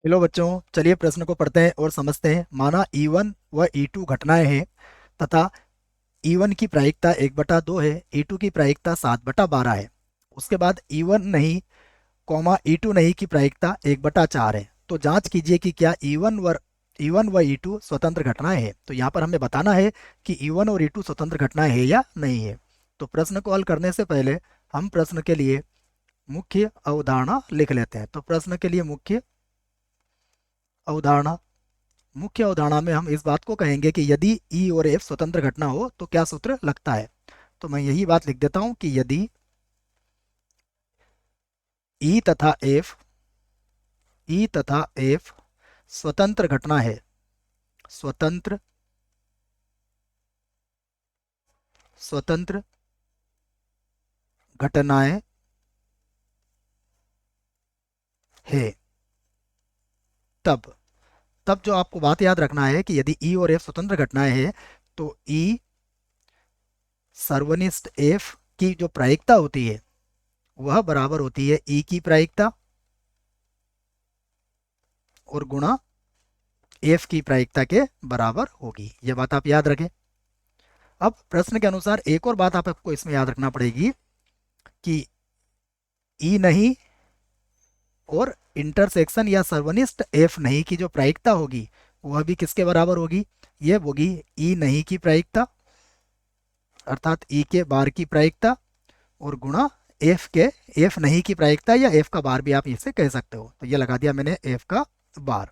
Hello बच्चों, चलिए प्रश्न को पढ़ते हैं और समझते हैं। माना E1 व E2 घटनाएं हैं तथा E1 की प्रायिकता 1/2 है, E2 की प्रायिकता 7/12 है। उसके बाद E1 नहीं, E2 नहीं की प्रायिकता 1/4 है। तो जांच कीजिए कि क्या E1 व E2 स्वतंत्र घटनाएं हैं। तो यहाँ पर हमें बताना है कि E1 और E2 स्वतंत्र घटनाएं हैं या नहीं है। तो प्रश्न को हल करने से पहले हम प्रश्न के लिए मुख्य अवधारणा लिख लेते हैं। तो प्रश्न के लिए अवधारणा मुख्य अवधारणा में हम इस बात को कहेंगे कि यदि ई और एफ स्वतंत्र घटना हो तो क्या सूत्र लगता है। तो मैं यही बात लिख देता हूं कि यदि ई तथा एफ स्वतंत्र घटना है, स्वतंत्र स्वतंत्र घटनाएं है, तब तब जो आपको बात याद रखना है कि यदि ई और एफ स्वतंत्र घटनाएं हैं तो ई सर्वनिष्ठ एफ की जो प्रायिकता होती है वह बराबर होती है ई की प्रायिकता और गुणा एफ की प्रायिकता के बराबर होगी। यह बात आप याद रखें। अब प्रश्न के अनुसार एक और बात आपको इसमें याद रखना पड़ेगी कि ई नहीं और इंटरसेक्शन या सर्वनिष्ठ एफ नहीं की जो प्रायिकता होगी वह भी किसके बराबर होगी। यह होगी ई नहीं की प्रायिकता अर्थात ई के बार की प्रायिकता और गुणा एफ नहीं की प्रायिकता या एफ का बार भी आप इसे कह सकते हो। तो यह लगा दिया मैंने एफ का बार।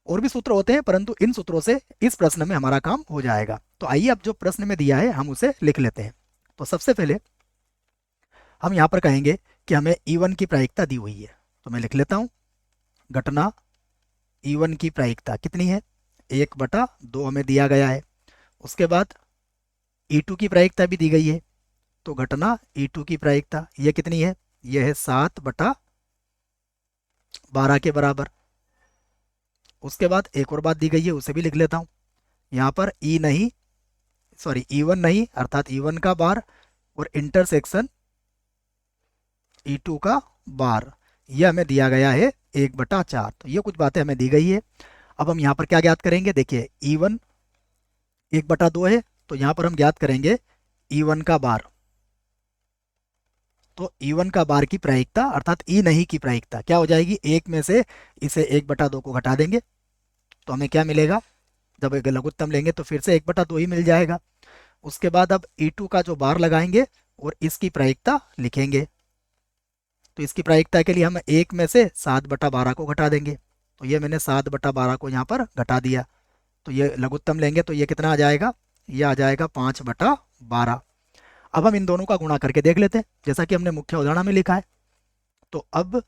और भी सूत्र होते हैं परंतु इन सूत्रों से इस प्रश्न में हमारा काम हो जाएगा। तो आइए अब जो प्रश्न में दिया है हम उसे लिख लेते हैं। तो सबसे पहले हम यहाँ पर कहेंगे कि हमें E1 की प्रायिकता दी हुई है। तो मैं लिख लेता हूँ, घटना E1 की प्रायिकता कितनी है, 1/2 हमें दिया गया है। उसके बाद E2 की प्रायिकता भी दी गई है। तो घटना E2 की प्रायिकता यह कितनी है, यह है 7/12 के बराबर। उसके बाद एक और बात दी गई है उसे भी लिख लेता हूँ। यहाँ पर E1 नहीं अर्थात E1 का बार और इंटरसेक्शन E2 का बार, यह हमें दिया गया है 1/4। तो ये कुछ बातें हमें दी गई है। अब हम यहाँ पर क्या ज्ञात करेंगे, देखिए E1 1/2 है तो यहाँ पर हम ज्ञात करेंगे E1 का बार। तो E1 का बार की प्रायिकता अर्थात ई नहीं की प्रायिकता क्या हो जाएगी, एक में से इसे 1/2 को घटा देंगे तो हमें क्या मिलेगा, जब एक लघुत्तम लेंगे तो फिर से 1/2 ही मिल जाएगा। उसके बाद अब E2 का जो बार लगाएंगे और इसकी प्रायिकता लिखेंगे। तो इसकी प्रायिकता के लिए हम एक में से 7/12 को घटा देंगे। तो ये मैंने 7/12 को यहाँ पर घटा दिया। तो ये लघुत्तम लेंगे तो ये कितना आ जाएगा, ये आ जाएगा 5/12। अब हम इन दोनों का गुणा करके देख लेते हैं जैसा कि हमने मुख्य उदाहरण में लिखा है। तो अब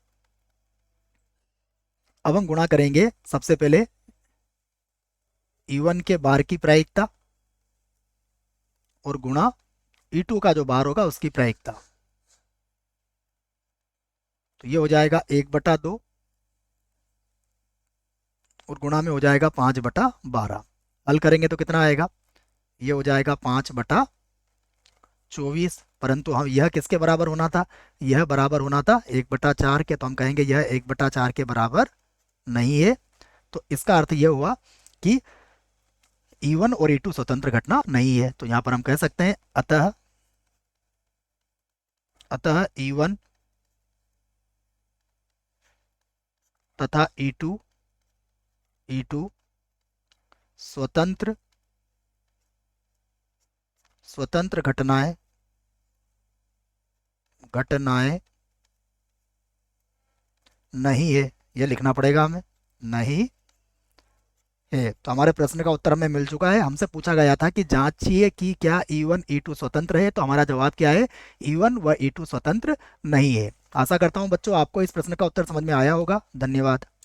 हम गुणा करेंगे सबसे पहले E1 के बार की प्रायिकता और गुणा E2 का जो बार होगा उसकी प्रायिकता। तो ये हो जाएगा 1/2 और गुणा में हो जाएगा 5/12। हल करेंगे तो कितना आएगा, ये हो जाएगा 5/24। परंतु हम यह किसके बराबर होना था, यह बराबर होना था 1/4 के। तो हम कहेंगे यह 1/4 के बराबर नहीं है। तो इसका अर्थ यह हुआ कि E1 और E2 स्वतंत्र घटना नहीं है। तो यहाँ पर हम कह सकते हैं अतः अतः E1 तथा E2 स्वतंत्र स्वतंत्र घटनाएं नहीं है। यह लिखना पड़ेगा हमें, नहीं है। तो हमारे प्रश्न का उत्तर हमें मिल चुका है। हमसे पूछा गया था कि जांचिए कि क्या E1 E2 स्वतंत्र है, तो हमारा जवाब क्या है, E1 व E2 स्वतंत्र नहीं है। आशा करता हूं बच्चों आपको इस प्रश्न का उत्तर समझ में आया होगा। धन्यवाद।